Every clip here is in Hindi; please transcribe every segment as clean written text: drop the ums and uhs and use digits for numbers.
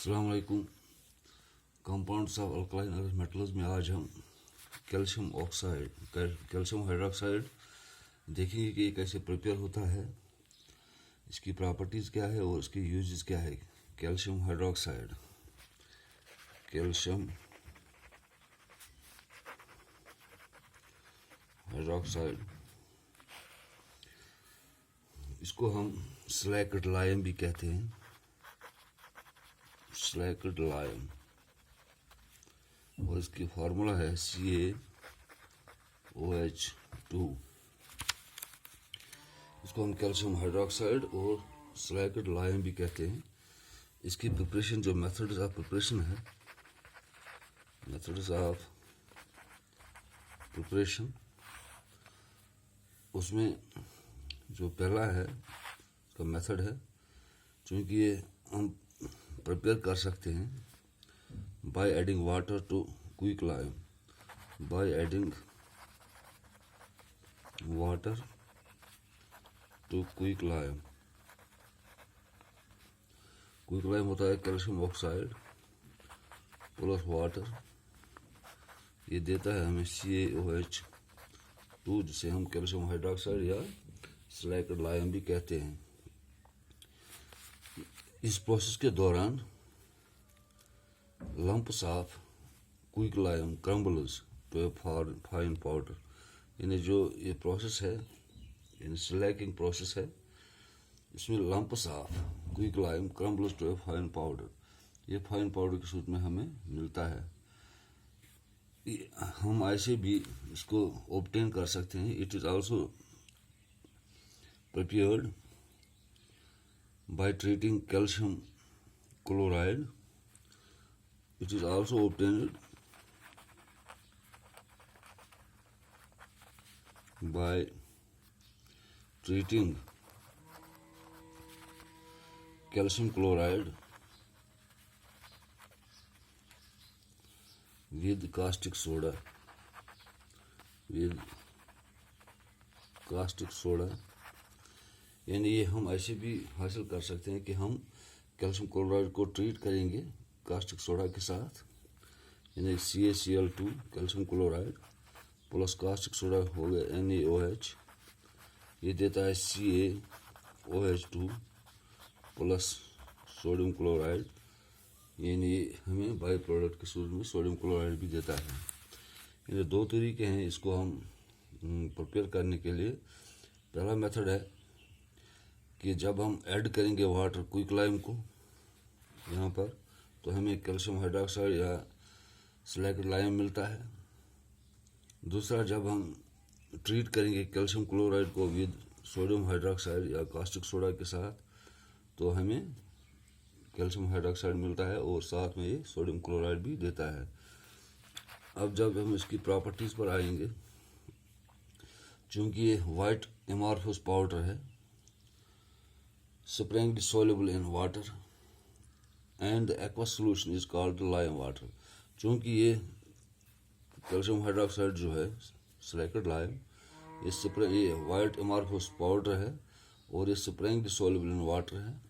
अस्सलाम वालेकुम। Compounds of alkaline earth metals में आज हम कैल्शियम ऑक्साइड कैल्शियम हाइड्रोक्साइड देखेंगे कि ये कैसे प्रिपेयर होता है, इसकी प्रॉपर्टीज़ क्या है और इसके यूजेस क्या है। कैल्शियम हाइड्रोक्साइड इसको हम स्लैक्ड लाइम भी कहते हैं। स्लैक्ड लाइम और इसकी फार्मूला है CaOH2। इसको हम कैल्शियम हाइड्रोक्साइड और स्लैक्ड लाइम भी कहते हैं। इसकी प्रिपरेशन जो मेथड्स ऑफ प्रिपरेशन उसमें जो पहला है इसका मेथड है, चूँकि ये हम प्रिपेयर कर सकते हैं by adding water to quick lime. Quick lime होता है कैल्शियम ऑक्साइड प्लस वाटर, ये देता है हमें CaOH2 जिसे हम कैल्शियम हाइड्रोक्साइड या स्लैक्ड लाइम भी कहते हैं। इस प्रोसेस के दौरान lumps of quick lime crumbles to a fine powder, यानी जो ये प्रोसेस है, यानी स्लैकिंग प्रोसेस है, इसमें lumps of quick lime crumbles to a fine powder, ये फाइन पाउडर के सूरत में हमें मिलता है। हम ऐसे भी इसको ऑब्टेन कर सकते हैं। It is also prepared by treating calcium chloride. It is also obtained by treating calcium chloride with caustic soda. यानी ये हम ऐसे भी हासिल कर सकते हैं कि हम कैल्शियम क्लोराइड को ट्रीट करेंगे कास्टिक सोडा के साथ, यानी CaCl2 calcium chloride plus caustic soda हो गया NaOH, ये देता है CaOH2 प्लस सोडियम क्लोराइड, यानी हमें बाई प्रोडक्ट के सूरत में सोडियम क्लोराइड भी देता है। यानी दो तरीके हैं इसको हम प्रिपेयर करने के लिए। पहला मेथड है कि जब हम ऐड करेंगे वाटर क्विक लाइम को यहाँ पर, तो हमें कैल्शियम हाइड्रोक्साइड या स्लैक्ड लाइम मिलता है। दूसरा, जब हम ट्रीट करेंगे कैल्शियम क्लोराइड को विद सोडियम हाइड्रोक्साइड या कास्टिक सोडा के साथ, तो हमें कैल्शियम हाइड्रोक्साइड मिलता है और साथ में ये सोडियम क्लोराइड भी देता है। अब जब हम इसकी प्रॉपर्टीज़ पर आएंगे, चूँकि ये वाइट एमॉर्फस पाउडर है, sprangly soluble in water and the aqueous solution is called lime water। चूँकि ये कैल्शियम हाइड्रोक्साइड जो है स्लैक्ड लाइम, ये वाइट एमॉर्फस पाउडर है और ये sprangly soluble in water है।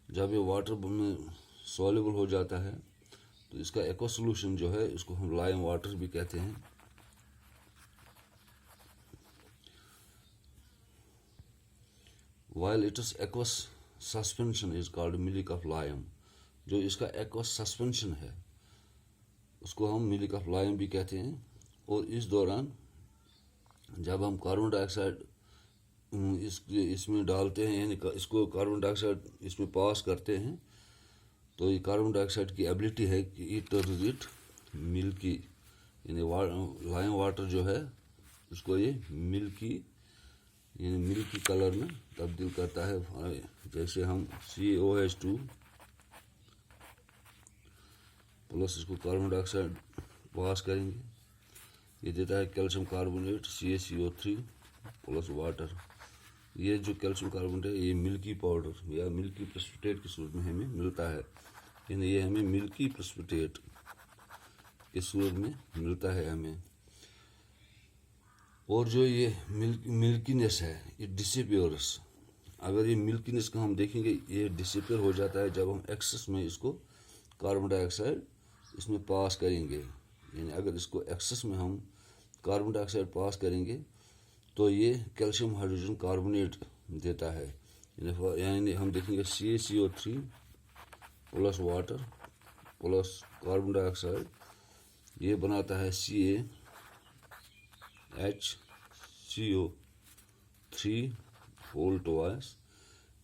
जब ये वाटर में soluble हो जाता है तो इसका aqueous solution जो है, इसको हम लाइम वाटर भी कहते हैं। While its aqueous suspension is called milk of lime, जो इसका aqueous suspension है उसको हम मिल्क ऑफ लाइम भी कहते हैं। और इस दौरान जब हम कार्बन डाइऑक्साइड इसमें डालते हैं, यानी इसको कार्बन डाइऑक्साइड इसमें पास करते हैं, तो ये कार्बन डाइऑक्साइड की एबिलिटी है कि इट टर्न्स इट मिल्की, यानी लाइम वाटर जो है उसको ये मिल्की कलर में तब्दील करता है। जैसे हम CaOH2 प्लस इसको कार्बन डाइऑक्साइड पास करेंगे, ये देता है calcium carbonate CaCO3 plus water. ये जो कैल्शियम कार्बोनेट है ये मिल्की पाउडर या मिल्की प्रेसिपिटेट के सूरत में हमें मिलता है, यानी ये हमें मिल्की प्रेसिपिटेट के सूरत में मिलता है हमें। और जो ये मिल्कीनेस है ये डिसअपियर्स। अगर ये मिल्कीनेस का हम देखेंगे, ये डिसअपियर हो जाता है जब हम एक्सेस में इसको कार्बन डाइऑक्साइड इसमें पास करेंगे, यानी अगर इसको एक्सेस में हम कार्बन डाइऑक्साइड पास करेंगे तो ये कैल्शियम हाइड्रोजन कार्बोनेट देता है। यानी हम देखेंगे CaCO3 plus water plus carbon dioxide, ये बनाता है CaHCO3 होल ट्वाइस।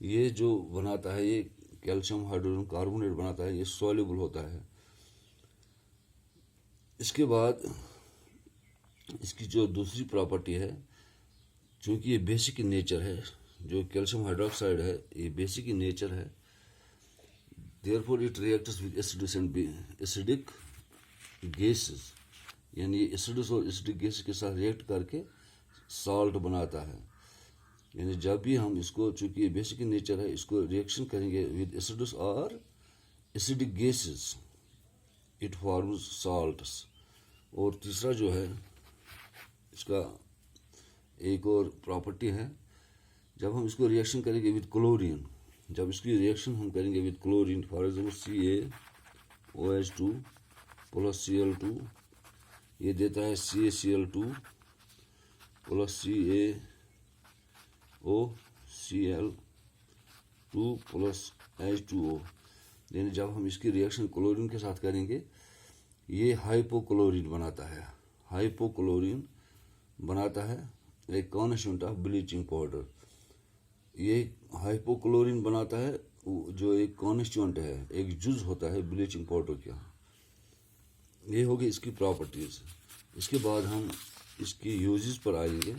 ये जो बनाता है ये कैल्शियम हाइड्रोजन कार्बोनेट बनाता है, ये सॉल्युबल होता है। इसके बाद इसकी जो दूसरी प्रॉपर्टी है, चूँकि ये बेसिक इन नेचर है, जो कैल्शियम हाइड्रोक्साइड है ये बेसिक इन नेचर है, therefore it reacts with acidic gases, यानी ये एसिडस और एसिडिक गैस के साथ रिएक्ट करके सॉल्ट बनाता है। यानी जब भी हम इसको, चूँकि ये बेसिक इन नेचर है, इसको रिएक्शन करेंगे विद एसिडस और acidic gases, it forms salts. और तीसरा जो है इसका एक और प्रॉपर्टी है, जब हम इसको रिएक्शन करेंगे विद क्लोरीन, जब इसकी रिएक्शन हम करेंगे with chlorine, for example CaOH2 plus Cl2, ये देता है CaCl2 plus CaOCl2 plus H2O। यानी जब हम इसकी रिएक्शन क्लोरीन के साथ करेंगे ये हाइपोक्लोरीन बनाता है। हाइपोक्लोरीन बनाता है एक कॉन्स्टिट्यूएंट ऑफ ब्लीचिंग पाउडर। ये हाइपोक्लोरीन बनाता है जो एक कॉन्स्टिट्यूएंट है, एक जुज होता है ब्लीचिंग पाउडर का। ये होगी इसकी प्रॉपर्टीज़। इसके बाद हम इसकी यूजेस पर आएंगे।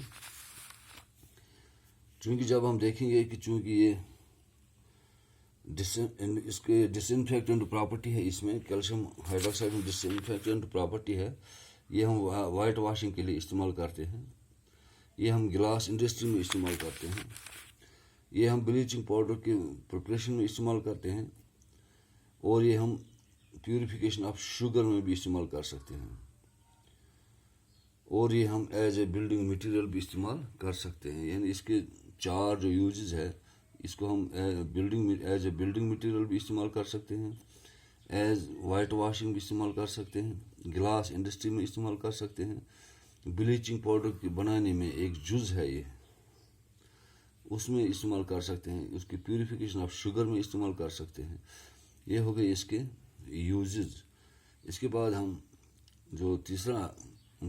चूँकि जब हम देखेंगे कि चूँकि ये इसके डिसइंफेक्टेंट प्रॉपर्टी है, इसमें कैल्शियम हाइड्रोक्साइड में डिसइंफेक्टेंट प्रॉपर्टी है, ये हम वाइट वॉशिंग के लिए इस्तेमाल करते हैं, ये हम गिलास इंडस्ट्री में इस्तेमाल करते हैं, ये हम ब्लीचिंग पाउडर के प्रिपरेशन में इस्तेमाल करते हैं, और ये हम प्यूरिफिकेशन ऑफ शुगर में भी इस्तेमाल कर सकते हैं, और ये हम एज ए बिल्डिंग मटेरियल भी इस्तेमाल कर सकते हैं। यानी इसके चार जो यूजेस है, इसको हम एज ए बिल्डिंग मटेरियल भी इस्तेमाल कर सकते हैं, एज वाइट वॉशिंग भी इस्तेमाल कर सकते हैं, गिलास इंडस्ट्री में इस्तेमाल कर सकते हैं, ब्लीचिंग पाउडर के बनाने में एक जुज है ये, उसमें इस्तेमाल कर सकते हैं, उसकी प्यूरिफिकेशन ऑफ शुगर में इस्तेमाल कर सकते हैं। ये हो गए इसके यूजेस। इसके बाद हम जो तीसरा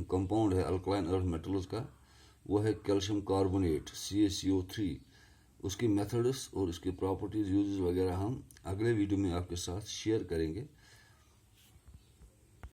कंपाउंड है अल्कलाइन अर्थ मेटल्स का, वो है कैल्शियम कार्बोनेट CaCO3। उसकी मेथड्स और उसकी प्रॉपर्टीज़ यूजेस वगैरह हम अगले वीडियो में आपके साथ शेयर करेंगे।